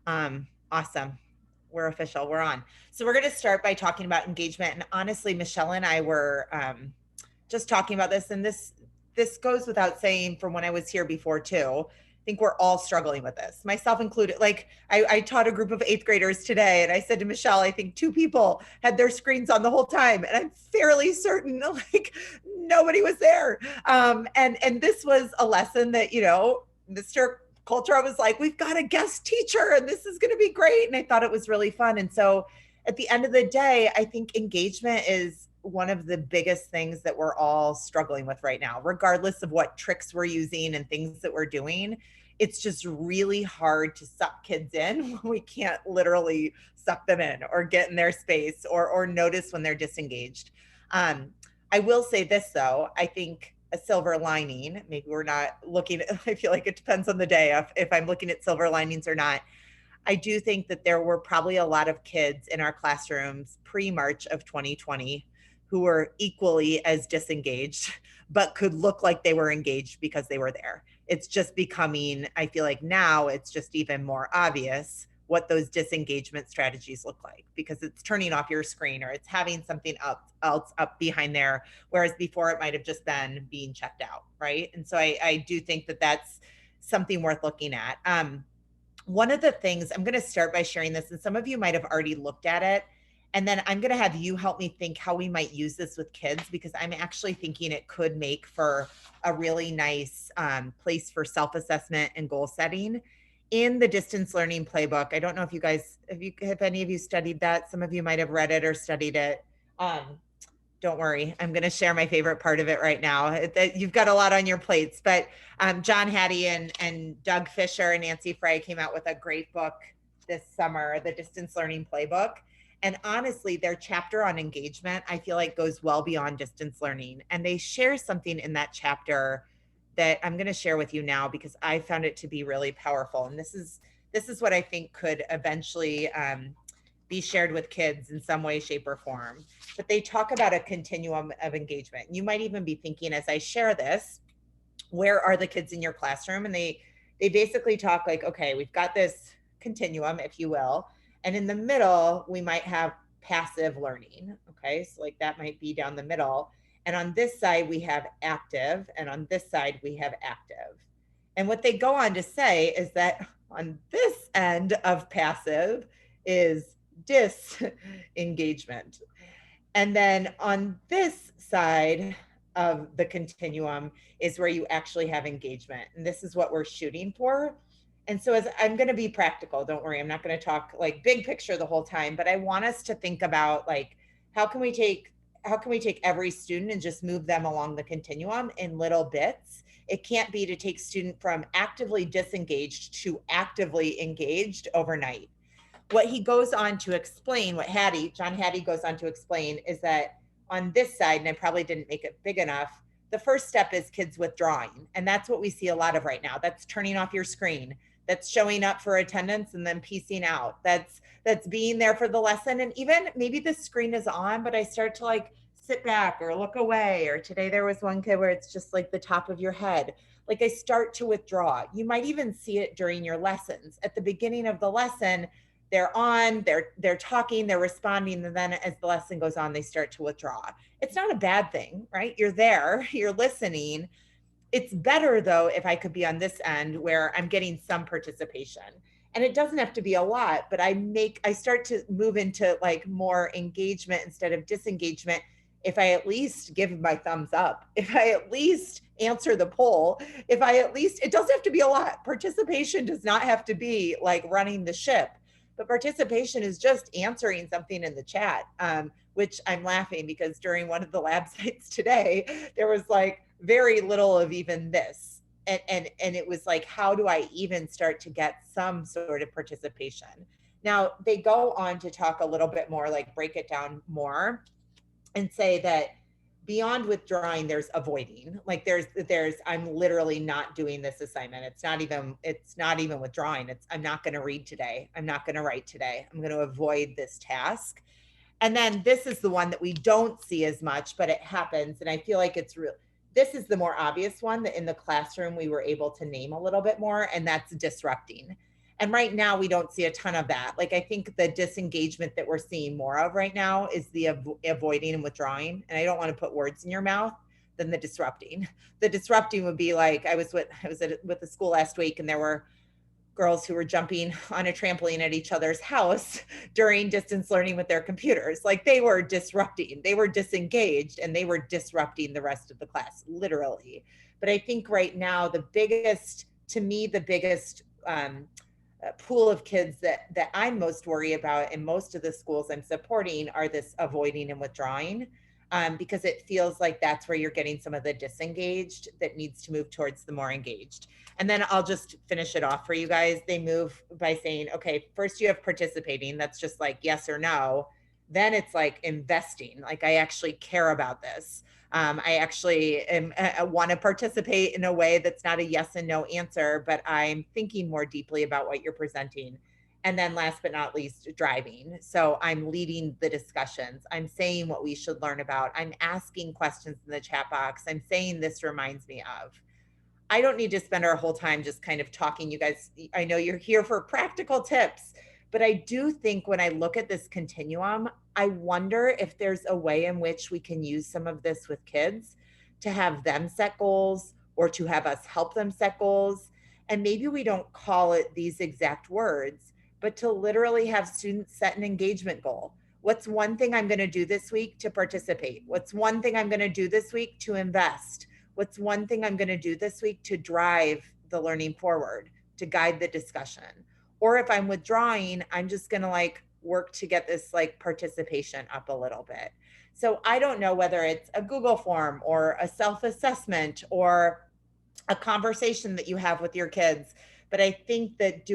Awesome. We're official. We're on. So we're going to start by talking about engagement. And honestly, Michelle and I were just talking about this, and this goes without saying from when I was here before too. I think we're all struggling with this, myself included. Like I taught a group of eighth graders today, and I said to Michelle, I think two people had their screens on the whole time, and I'm fairly certain like nobody was there. And this was a lesson that Mr. Coulter was like, we've got a guest teacher, and this is going to be great. And I thought it was really fun. And so at the end of the day, I think engagement is one of the biggest things that we're all struggling with right now, regardless of what tricks we're using and things that we're doing. It's just really hard to suck kids in when we can't literally suck them in or get in their space or notice when they're disengaged. I will say this though, I think a silver lining, maybe we're not looking at, I feel like it depends on the day if I'm looking at silver linings or not. I do think that there were probably a lot of kids in our classrooms pre-March of 2020 who were equally as disengaged, but could look like they were engaged because they were there. It's just becoming, I feel like now it's just even more obvious what those disengagement strategies look like, because it's turning off your screen or it's having something else up behind there, whereas before it might have just been being checked out, right? And so I do think that that's something worth looking at. One of the things, I'm going to start by sharing this, and some of you might have already looked at it. And then I'm going to have you help me think how we might use this with kids, because I'm actually thinking it could make for a really nice place for self-assessment and goal setting. In the distance learning playbook, I don't know if you guys, have any of you studied that? Some of you might have read it or studied it. Don't worry, I'm going to share my favorite part of it right now. You've got a lot on your plates, but John Hattie and Doug Fisher and Nancy Frey came out with a great book this summer, the Distance Learning Playbook. And honestly, their chapter on engagement, I feel like goes well beyond distance learning. And they share something in that chapter that I'm going to share with you now because I found it to be really powerful. And this is what I think could eventually be shared with kids in some way, shape, or form. But they talk about a continuum of engagement. You might even be thinking as I share this, where are the kids in your classroom? And they basically talk like, okay, we've got this continuum, if you will. And in the middle, we might have passive learning. Okay, so like that might be down the middle. And on this side, we have active. And on this side, we have active. And what they go on to say is that on this end of passive is disengagement. And then on this side of the continuum is where you actually have engagement. And this is what we're shooting for. And so as I'm going to be practical, don't worry, I'm not going to talk like big picture the whole time, but I want us to think about like, how can we take every student and just move them along the continuum in little bits? It can't be to take student from actively disengaged to actively engaged overnight. What he goes on to explain, what John Hattie goes on to explain is that on this side, and I probably didn't make it big enough, the first step is kids withdrawing. And that's what we see a lot of right now. That's turning off your screen. That's showing up for attendance and then piecing out. That's being there for the lesson. And even maybe the screen is on, but I start to like sit back or look away. Or today there was one kid where it's just like the top of your head. Like I start to withdraw. You might even see it during your lessons. At the beginning of the lesson, they're on, they're talking, they're responding, and then as the lesson goes on, they start to withdraw. It's not a bad thing, right? You're there, you're listening. It's better though if I could be on this end where I'm getting some participation. And it doesn't have to be a lot, but I start to move into like more engagement instead of disengagement if I at least give my thumbs up, if I at least answer the poll, if I at least, it doesn't have to be a lot. Participation does not have to be like running the ship, but participation is just answering something in the chat, which I'm laughing because during one of the lab sites today, there was like very little of even this. And it was like, how do I even start to get some sort of participation? Now, they go on to talk a little bit more, like break it down more and say that beyond withdrawing, there's avoiding. Like there's I'm literally not doing this assignment. It's not even withdrawing. I'm not going to read today. I'm not going to write today. I'm going to avoid this task. And then this is the one that we don't see as much, but it happens. And I feel like it's real. This is the more obvious one that in the classroom we were able to name a little bit more, and that's disrupting. And right now we don't see a ton of that. Like I think the disengagement that we're seeing more of right now is the avoiding and withdrawing. And I don't want to put words in your mouth than the disrupting. The disrupting would be like with the school last week, and there were girls who were jumping on a trampoline at each other's house during distance learning with their computers. Like they were disrupting, they were disengaged, and they were disrupting the rest of the class, literally. But I think right now, to me, the biggest pool of kids that I'm most worried about in most of the schools I'm supporting are this avoiding and withdrawing, because it feels like that's where you're getting some of the disengaged that needs to move towards the more engaged. And then I'll just finish it off for you guys. They move by saying, okay, first you have participating. That's just like yes or no. Then it's like investing. Like I actually care about this. I actually want to participate in a way that's not a yes and no answer, but I'm thinking more deeply about what you're presenting. And then last but not least, driving. So I'm leading the discussions. I'm saying what we should learn about. I'm asking questions in the chat box. I'm saying this reminds me of. I don't need to spend our whole time just kind of talking. You guys, I know you're here for practical tips, but I do think when I look at this continuum, I wonder if there's a way in which we can use some of this with kids to have them set goals or to have us help them set goals. And maybe we don't call it these exact words, but to literally have students set an engagement goal. What's one thing I'm going to do this week to participate? What's one thing I'm going to do this week to invest? What's one thing I'm going to do this week to drive the learning forward, to guide the discussion? Or if I'm withdrawing, I'm just going to like work to get this like participation up a little bit. So I don't know whether it's a Google form or a self-assessment or a conversation that you have with your kids, but I think that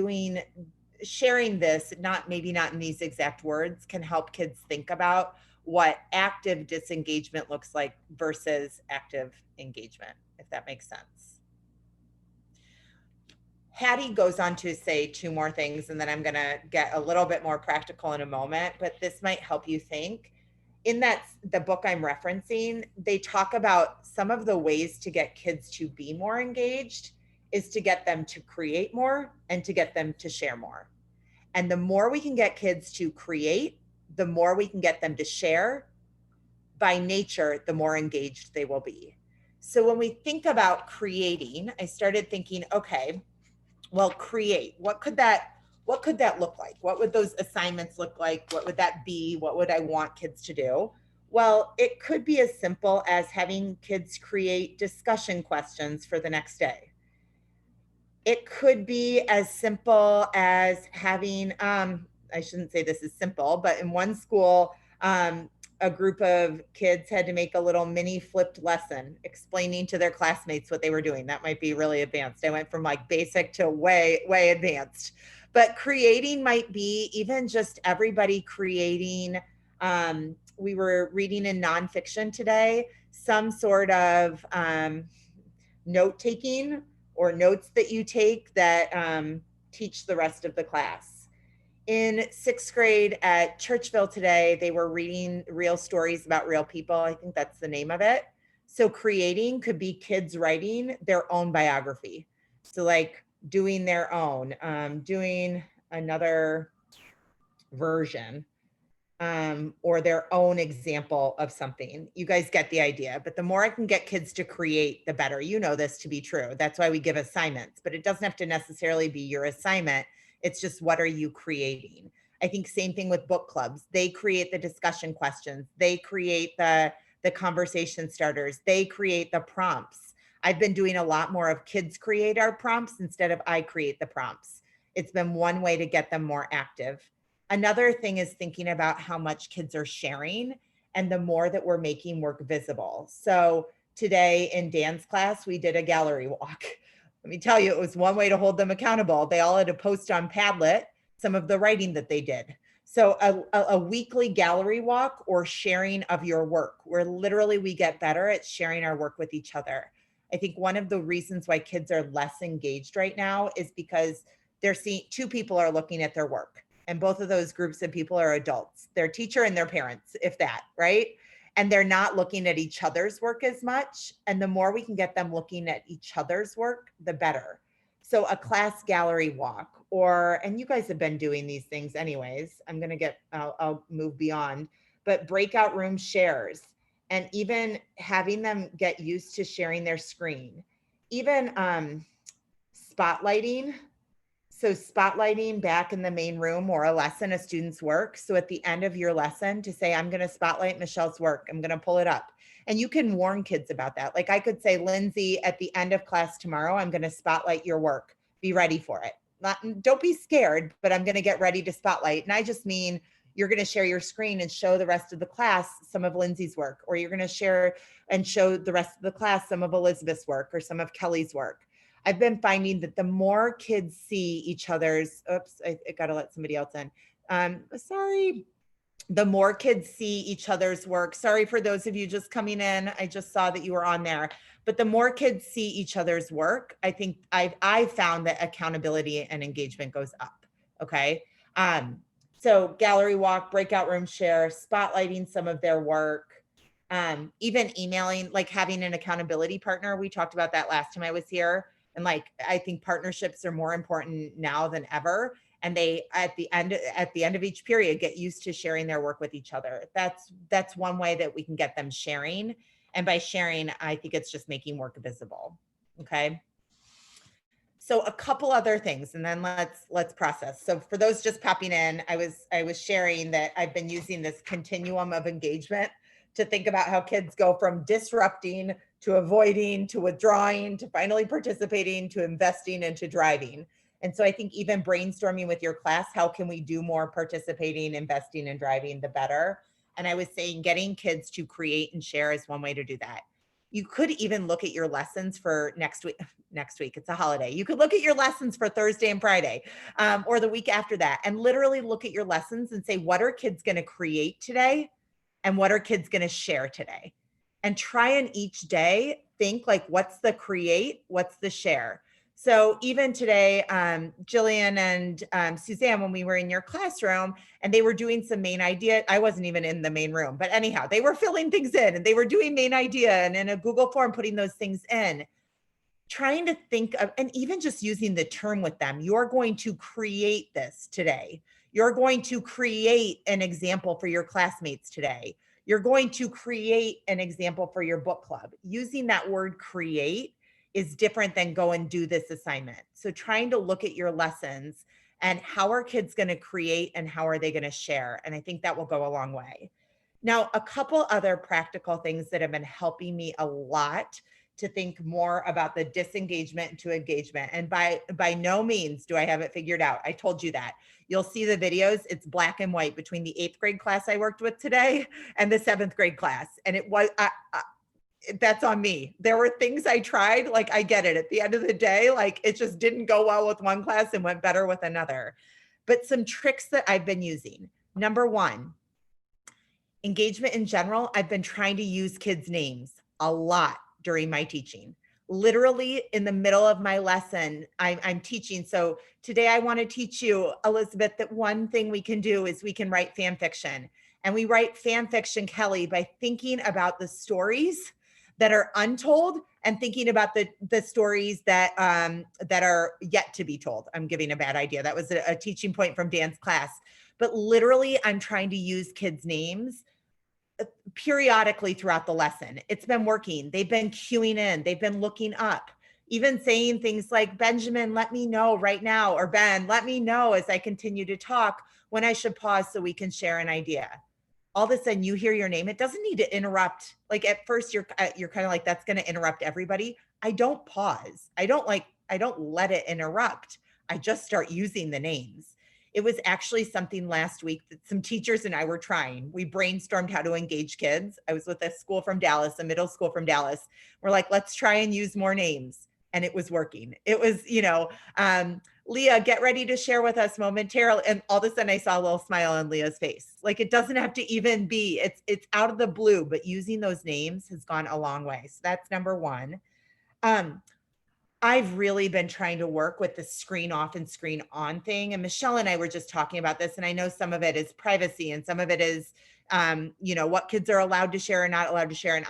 sharing this, maybe not in these exact words, can help kids think about what active disengagement looks like versus active engagement, if that makes sense. Hattie goes on to say two more things, and then I'm going to get a little bit more practical in a moment, but this might help you think. In the book I'm referencing, they talk about some of the ways to get kids to be more engaged is to get them to create more and to get them to share more. And the more we can get kids to create, the more we can get them to share. By nature, the more engaged they will be. So when we think about creating, I started thinking, okay, well, create. What could that look like? What would those assignments look like? What would that be? What would I want kids to do? Well, it could be as simple as having kids create discussion questions for the next day. It could be as simple as having, I shouldn't say this is simple, but in one school, a group of kids had to make a little mini flipped lesson explaining to their classmates what they were doing. That might be really advanced. I went from like basic to way, way advanced. But creating might be even just everybody creating. We were reading in nonfiction today, some sort of note taking or notes that you take that teach the rest of the class. In sixth grade at Churchville today, they were reading real stories about real people. I think that's the name of it. So creating could be kids writing their own biography. So like doing their own, doing another version, or their own example of something. You guys get the idea. But the more I can get kids to create, the better. You know this to be true. That's why we give assignments, but it doesn't have to necessarily be your assignment. It's just, what are you creating? I think same thing with book clubs. They create the discussion questions. They create the conversation starters. They create the prompts. I've been doing a lot more of kids create our prompts instead of I create the prompts. It's been one way to get them more active. Another thing is thinking about how much kids are sharing and the more that we're making work visible. So today in Dan's class, we did a gallery walk. Let me tell you, it was one way to hold them accountable. They all had to post on Padlet some of the writing that they did. So a weekly gallery walk or sharing of your work, where literally we get better at sharing our work with each other. I think one of the reasons why kids are less engaged right now is because they're seeing two people are looking at their work. And both of those groups of people are adults, their teacher and their parents, if that, right? And they're not looking at each other's work as much. And the more we can get them looking at each other's work, the better. So a class gallery walk or, and you guys have been doing these things anyways. I'll move beyond, but breakout room shares, and even having them get used to sharing their screen, even spotlighting. So spotlighting back in the main room or a lesson, a student's work. So at the end of your lesson to say, I'm going to spotlight Michelle's work. I'm going to pull it up. And you can warn kids about that. Like I could say, Lindsay, at the end of class tomorrow, I'm going to spotlight your work. Be ready for it. Don't be scared, but I'm going to get ready to spotlight. And I just mean you're going to share your screen and show the rest of the class some of Lindsay's work, or you're going to share and show the rest of the class some of Elizabeth's work or some of Kelly's work. I've been finding that the more kids see each other's, I got to let somebody else in. Sorry. The more kids see each other's work. Sorry for those of you just coming in. I just saw that you were on there. But the more kids see each other's work, I think I've found that accountability and engagement goes up. Okay. So gallery walk, breakout room share, spotlighting some of their work, even emailing, like having an accountability partner. We talked about that last time I was here. And like, I think partnerships are more important now than ever. And they, at the end of each period, get used to sharing their work with each other. That's one way that we can get them sharing. And by sharing, I think it's just making work visible. Okay. So a couple other things, and then let's process. So for those just popping in, I was sharing that I've been using this continuum of engagement to think about how kids go from disrupting to avoiding to withdrawing to finally participating to investing and to driving. And so I think even brainstorming with your class, how can we do more participating, investing, and driving, the better. And I was saying getting kids to create and share is one way to do that. You could even look at your lessons for next week. Next week, it's a holiday. You could look at your lessons for Thursday and Friday, or the week after that, and literally look at your lessons and say, what are kids going to create today? And what are kids going to share today? And try and each day think like, what's the create? What's the share? So even today, Jillian and Suzanne, when we were in your classroom and they were doing some main idea, I wasn't even in the main room, but anyhow, they were filling things in and they were doing main idea and in a Google form, putting those things in, trying to think of, and even just using the term with them, you're going to create this today. You're going to create an example for your classmates today. You're going to create an example for your book club. Using that word create is different than go and do this assignment. So trying to look at your lessons and how are kids going to create and how are they going to share? And I think that will go a long way. Now, a couple other practical things that have been helping me a lot to think more about the disengagement to engagement. And by no means do I have it figured out. I told you that. You'll see the videos. It's black and white between the 8th grade class I worked with today and the 7th grade class. And it was, that's on me. There were things I tried, like I get it. At the end of the day, like it just didn't go well with one class and went better with another. But some tricks that I've been using. Number one, engagement in general, I've been trying to use kids' names a lot during my teaching. Literally in the middle of my lesson, I'm teaching. So today I want to teach you, Elizabeth, that one thing we can do is we can write fan fiction. And we write fan fiction, Kelly, by thinking about the stories that are untold and thinking about the stories that are yet to be told. I'm giving a bad idea. That was a teaching point from Dan's class. But literally, I'm trying to use kids' names periodically throughout the lesson. It's been working. They've been queuing in. They've been looking up, even saying things like, Benjamin, let me know right now, or Ben, let me know as I continue to talk when I should pause so we can share an idea. All of a sudden you hear your name. It doesn't need to interrupt. Like at first you're kind of like, that's going to interrupt everybody. I don't pause. I don't let it interrupt. I just start using the names. It was actually something last week that some teachers and I were trying. We brainstormed how to engage kids. I was with a school from Dallas, a middle school from Dallas. We're like, let's try and use more names. And it was working. It was, Leah, get ready to share with us momentarily. And all of a sudden I saw a little smile on Leah's face. Like it doesn't have to even be, it's out of the blue, but using those names has gone a long way. So that's number one. I've really been trying to work with the screen off and screen on thing. And Michelle and I were just talking about this. And I know some of it is privacy and some of it is, what kids are allowed to share or not allowed to share. And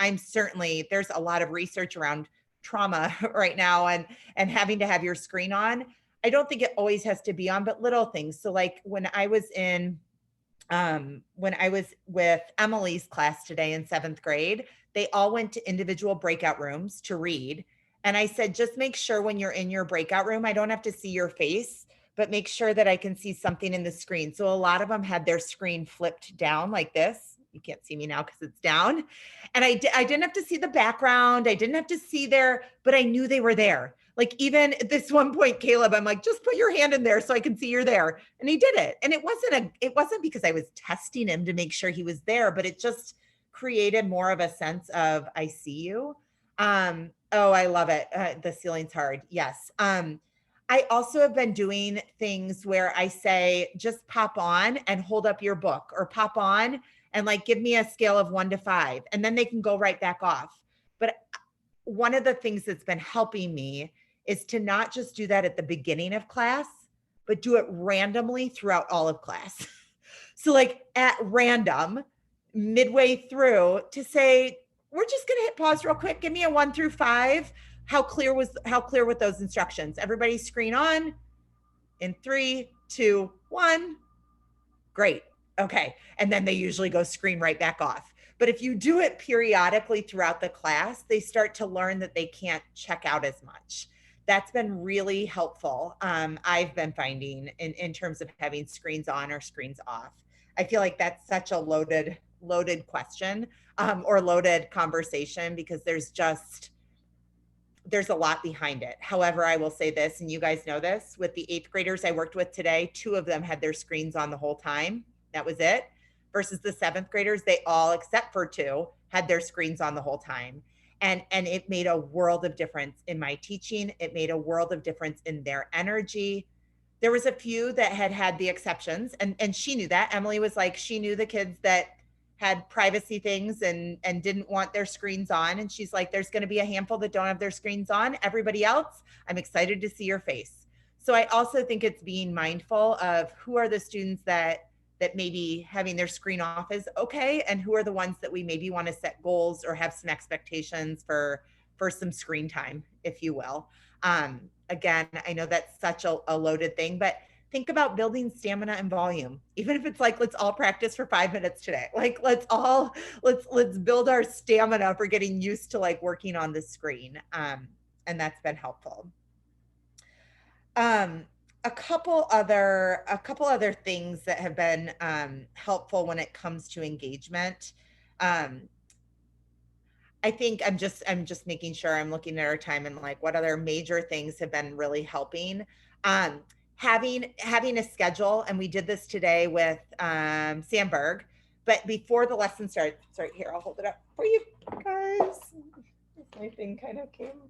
there's a lot of research around trauma right now and having to have your screen on. I don't think it always has to be on, but little things. So like when I was with Emily's class today in 7th grade, they all went to individual breakout rooms to read. And I said, just make sure when you're in your breakout room, I don't have to see your face, but make sure that I can see something in the screen. So a lot of them had their screen flipped down like this. You can't see me now because it's down. And I didn't have to see the background. I didn't have to see but I knew they were there. Like even at this one point, Caleb, I'm like, just put your hand in there so I can see you're there. And he did it. And it wasn't because I was testing him to make sure he was there, but it just created more of a sense of, I see you. Oh, I love it. The ceiling's hard. Yes. I also have been doing things where I say, just pop on and hold up your book, or pop on and like, give me a scale of 1 to 5, and then they can go right back off. But one of the things that's been helping me is to not just do that at the beginning of class, but do it randomly throughout all of class. So like at random, midway through, to say, we're just going to hit pause real quick. Give me a 1 through 5. How clear with those instructions? Everybody screen on in 3, 2, 1. Great. Okay. And then they usually go screen right back off. But if you do it periodically throughout the class, they start to learn that they can't check out as much. That's been really helpful. I've been finding in terms of having screens on or screens off. I feel like that's such a loaded question, or loaded conversation, because there's a lot behind it. However, I will say this, and you guys know this, with the 8th graders I worked with today, 2 of them had their screens on the whole time. That was it. Versus the 7th graders, they all, except for 2, had their screens on the whole time. And it made a world of difference in my teaching. It made a world of difference in their energy. There was a few that had the exceptions, and she knew that. Emily was like, she knew the kids that had privacy things and didn't want their screens on. And she's like, there's going to be a handful that don't have their screens on. Everybody else, I'm excited to see your face. So I also think it's being mindful of who are the students that maybe having their screen off is okay, and who are the ones that we maybe want to set goals or have some expectations for some screen time, if you will. Again, I know that's such a loaded thing, but think about building stamina and volume. Even if it's like, let's all practice for 5 minutes today. Like, let's build our stamina for getting used to like working on the screen. And that's been helpful. A couple other things that have been helpful when it comes to engagement. I think I'm just making sure I'm looking at our time and like what other major things have been really helping. Having a schedule, and we did this today with Sandberg, but before the lesson starts, right here, I'll hold it up for you guys. My thing kind of came.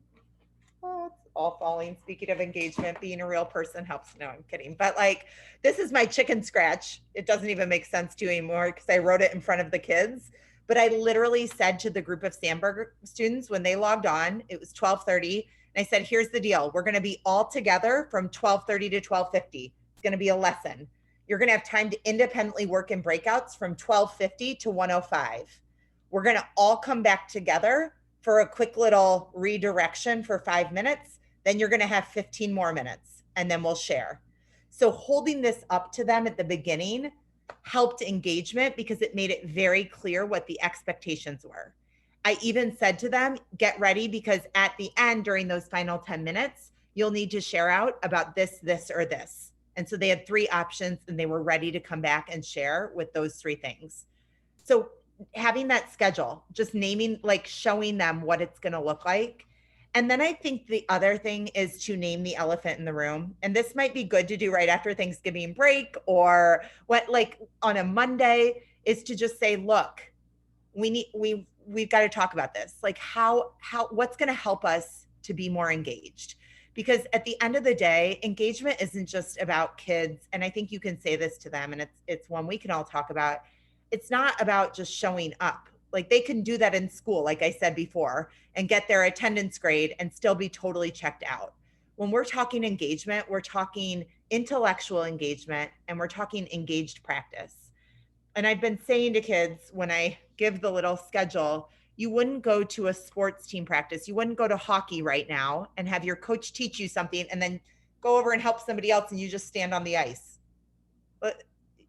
Oh, it's all falling. Speaking of engagement, being a real person helps. No, I'm kidding. But like, this is my chicken scratch. It doesn't even make sense to anymore because I wrote it in front of the kids. But I literally said to the group of Sandberg students when they logged on, it was 12:30. And I said, here's the deal. We're going to be all together from 12:30 to 12:50. It's going to be a lesson. You're going to have time to independently work in breakouts from 12:50 to 1:05. We're going to all come back together for a quick little redirection for 5 minutes. Then you're going to have 15 more minutes, and then we'll share. So holding this up to them at the beginning helped engagement because it made it very clear what the expectations were. I even said to them, get ready, because at the end, during those final 10 minutes, you'll need to share out about this, this, or this. And so they had 3 options, and they were ready to come back and share with those 3 things. So having that schedule, just naming, like showing them what it's going to look like. And then I think the other thing is to name the elephant in the room. And this might be good to do right after Thanksgiving break, or what, like on a Monday, is to just say, look, we've got to talk about this. Like what's going to help us to be more engaged? Because at the end of the day, engagement isn't just about kids. And I think you can say this to them, and it's one we can all talk about. It's not about just showing up. Like they can do that in school, like I said before, and get their attendance grade and still be totally checked out. When we're talking engagement, we're talking intellectual engagement, and we're talking engaged practice. And I've been saying to kids when I give the little schedule, you wouldn't go to a sports team practice. You wouldn't go to hockey right now and have your coach teach you something and then go over and help somebody else and you just stand on the ice. But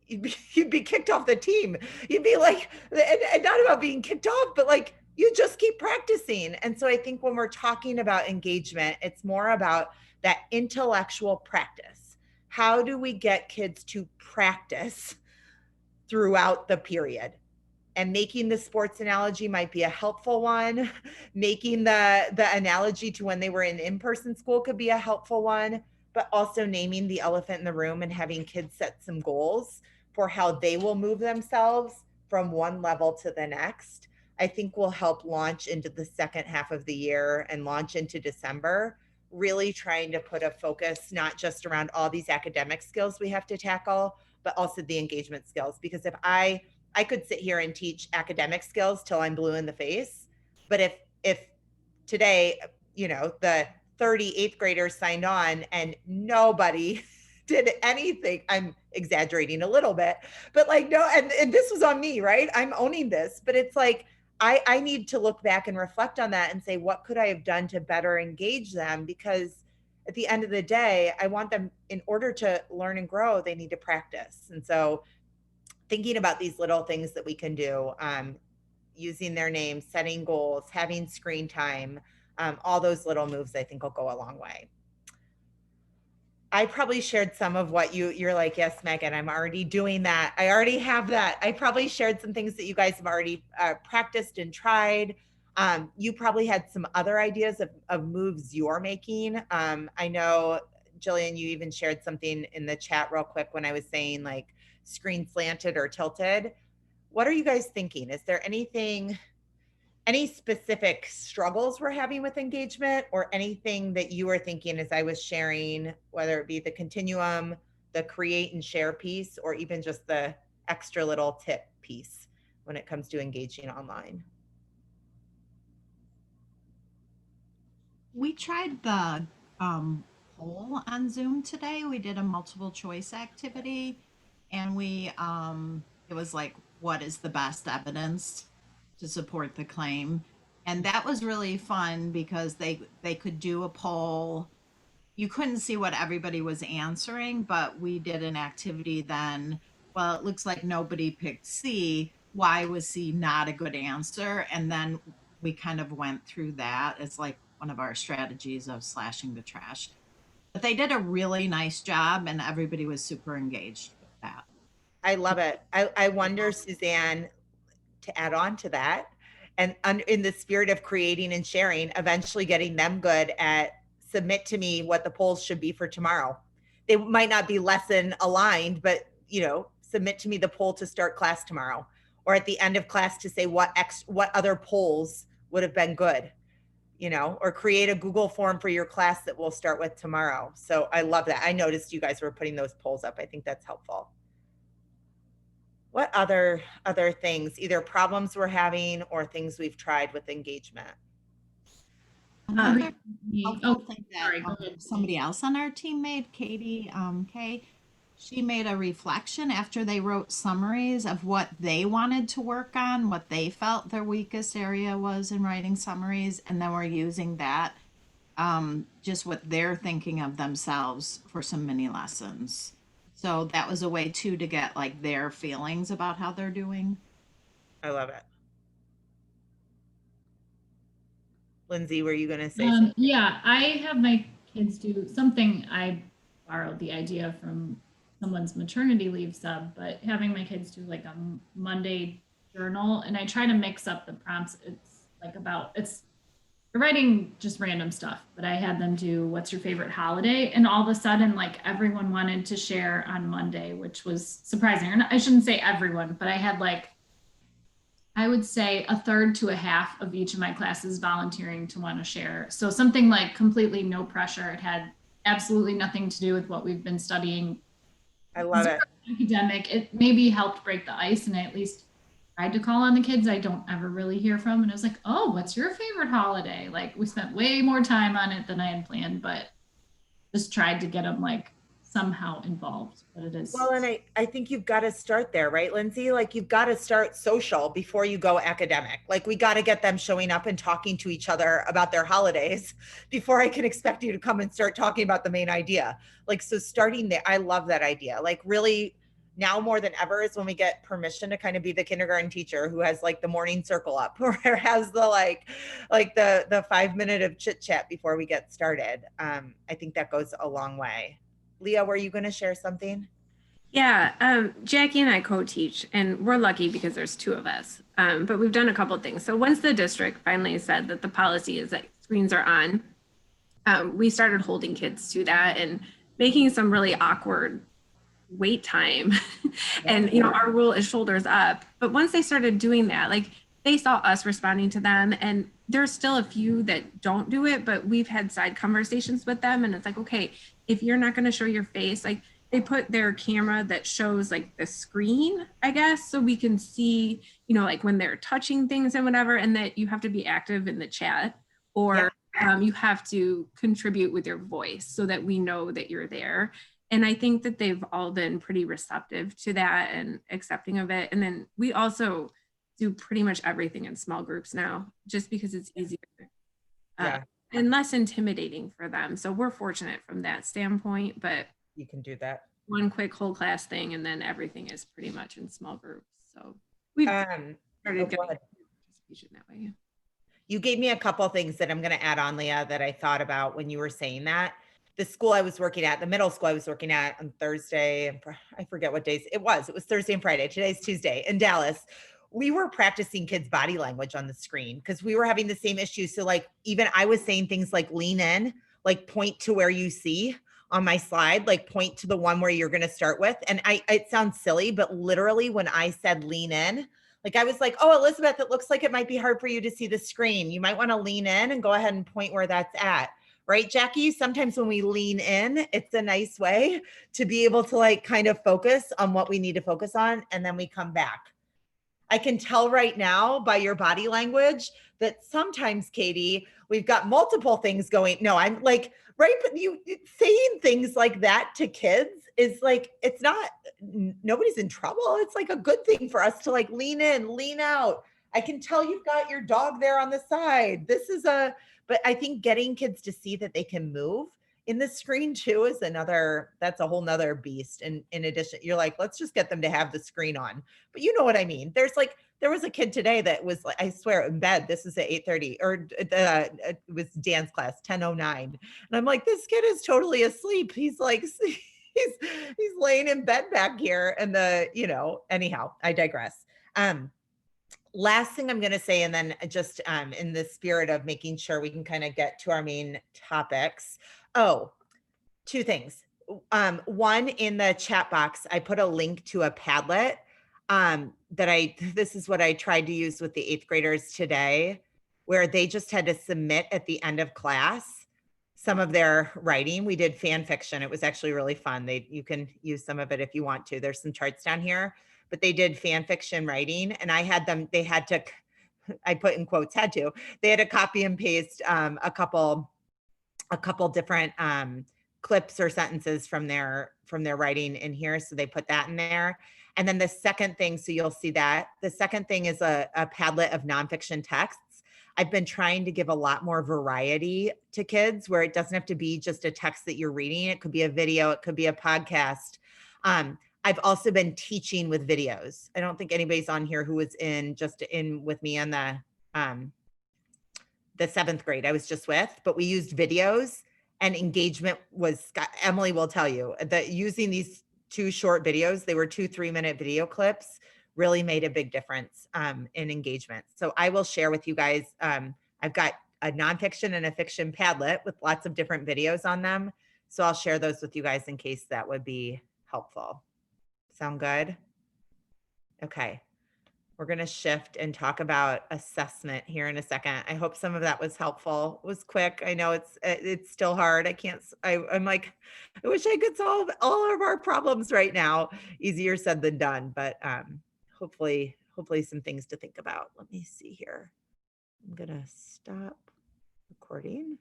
you'd be kicked off the team. You'd be like, and not about being kicked off, but like you just keep practicing. And so I think when we're talking about engagement, it's more about that intellectual practice. How do we get kids to practice throughout the period? And making the sports analogy might be a helpful one. Making the analogy to when they were in-person school could be a helpful one, but also naming the elephant in the room and having kids set some goals for how they will move themselves from one level to the next, I think will help launch into the second half of the year and launch into December, really trying to put a focus not just around all these academic skills we have to tackle, but also the engagement skills. Because if I could sit here and teach academic skills till I'm blue in the face, but if today, you know, the 38th graders signed on and nobody did anything, I'm exaggerating a little bit, but like, no, and this was on me, right? I'm owning this, but it's like, I need to look back and reflect on that and say, what could I have done to better engage them? Because at the end of the day, I want them, in order to learn and grow, they need to practice. And so thinking about these little things that we can do, using their names, setting goals, having screen time, all those little moves, I think will go a long way. I probably shared some of what you're like, yes, Megan, I'm already doing that. I already have that. I probably shared some things that you guys have already practiced and tried. You probably had some other ideas of moves you're making. I know, Jillian, you even shared something in the chat real quick when I was saying like screen slanted or tilted. What are you guys thinking? Is there anything, any specific struggles we're having with engagement, or anything that you were thinking as I was sharing, whether it be the continuum, the create and share piece, or even just the extra little tip piece when it comes to engaging online? We tried the poll on Zoom today. We did a multiple choice activity, and it was like, what is the best evidence to support the claim? And that was really fun because they could do a poll. You couldn't see what everybody was answering, but we did an activity then. Well, it looks like nobody picked C. Why was C not a good answer? And then we kind of went through that as like one of our strategies of slashing the trash. But they did a really nice job and everybody was super engaged with that. I love it. I wonder, Suzanne, to add on to that, and in the spirit of creating and sharing, eventually getting them good at submit to me what the polls should be for tomorrow. They might not be lesson aligned, but you know, submit to me the poll to start class tomorrow, or at the end of class to say what other polls would have been good, you know, or create a Google form for your class that we'll start with tomorrow. So I love that. I noticed you guys were putting those polls up. I think that's helpful. What other things, either problems we're having or things we've tried with engagement? Another Oh, helpful thing that sorry, go ahead. somebody else on our team made, Katie Kay, she made a reflection after they wrote summaries of what they wanted to work on, what they felt their weakest area was in writing summaries, and then we're using that, just what they're thinking of themselves for some mini lessons. So that was a way too to get like their feelings about how they're doing. I love it. Lindsay, were you going to say something? Yeah, I have my kids do something. I borrowed the idea from someone's maternity leave sub, but having my kids do like a Monday journal, and I try to mix up the prompts. It's like it's they're writing just random stuff, but I had them do what's your favorite holiday, and all of a sudden like everyone wanted to share on Monday, which was surprising. Or I shouldn't say everyone, but I had like, I would say a third to a half of each of my classes volunteering to want to share. So something like completely no pressure. It had absolutely nothing to do with what we've been studying. I love it. Academic. It maybe helped break the ice, and I at least tried to call on the kids I don't ever really hear from. And I was like, oh, what's your favorite holiday? Like we spent way more time on it than I had planned, but just tried to get them like somehow involved, but it is. Well, and I think you've got to start there, right, Lindsay? Like you've got to start social before you go academic. Like we got to get them showing up and talking to each other about their holidays before I can expect you to come and start talking about the main idea. Like, so starting there, I love that idea. Like really now more than ever is when we get permission to kind of be the kindergarten teacher who has like the morning circle up or has the like the 5 minute of chit chat before we get started. I think that goes a long way. Leah, were you going to share something? Yeah, Jackie and I co-teach, and we're lucky because there's two of us. But we've done a couple of things. So once the district finally said that the policy is that screens are on, we started holding kids to that and making some really awkward wait time. And our rule is shoulders up. But once they started doing that, like they saw us responding to them, and there's still a few that don't do it, but we've had side conversations with them, and it's like, okay, if you're not going to show your face, like they put their camera that shows like the screen, I guess, so we can see, like when they're touching things and whatever, and that you have to be active in the chat, or you have to contribute with your voice so that we know that you're there. And I think that they've all been pretty receptive to that and accepting of it. And then we also do pretty much everything in small groups now, just because it's easier and less intimidating for them. So we're fortunate from that standpoint, but you can do that. One quick whole class thing, and then everything is pretty much in small groups. So we've started getting participation that way. You gave me a couple of things that I'm going to add on, Leah, that I thought about when you were saying that. The school I was working at, the middle school I was working at on Thursday, and I forget what days it was Thursday and Friday. Today's Tuesday in Dallas. We were practicing kids' body language on the screen because we were having the same issue. So like, even I was saying things like lean in, like point to where you see on my slide, like point to the one where you're going to start with. And it sounds silly, but literally when I said lean in, like I was like, oh, Elizabeth, it looks like it might be hard for you to see the screen. You might want to lean in and go ahead and point where that's at. Right, Jackie? Sometimes when we lean in, it's a nice way to be able to like kind of focus on what we need to focus on. And then we come back. I can tell right now by your body language that sometimes, Katie, we've got multiple things going. No, I'm like, right. But you saying things like that to kids is like, it's not, nobody's in trouble. It's like a good thing for us to like lean in, lean out. I can tell you've got your dog there on the side. But I think getting kids to see that they can move in the screen too is that's a whole nother beast. And in addition, you're like, let's just get them to have the screen on. But you know what I mean? There was a kid today that was like, I swear, in bed. This is at 8:30, or it was dance class, 10:09. And I'm like, this kid is totally asleep. He's like, he's laying in bed back here. And anyhow, I digress. Last thing I'm going to say, and then just in the spirit of making sure we can kind of get to our main topics. Oh, two things. One, in the chat box, I put a link to a Padlet this is what I tried to use with the 8th graders today, where they just had to submit at the end of class some of their writing. We did fan fiction. It was actually really fun. You can use some of it if you want to. There's some charts down here, but they did fan fiction writing, and they had to, I put in quotes, they had to copy and paste a couple different clips or sentences from their writing in here. So they put that in there. And then the second thing, so you'll see that the second thing is a Padlet of nonfiction texts. I've been trying to give a lot more variety to kids where it doesn't have to be just a text that you're reading. It could be a video, it could be a podcast. I've also been teaching with videos. I don't think anybody's on here who was in with me on the 7th grade I was just with, but we used videos, and engagement was, Emily will tell you that using these 2 short videos, they were 2 3-minute video clips, really made a big difference in engagement. So I will share with you guys, I've got a nonfiction and a fiction Padlet with lots of different videos on them. So I'll share those with you guys in case that would be helpful. Sound good? Okay. We're going to shift and talk about assessment here in a second. I hope some of that was helpful. It was quick. I know it's still hard. I'm like, I wish I could solve all of our problems right now. Easier said than done, but hopefully some things to think about. Let me see here. I'm going to stop recording.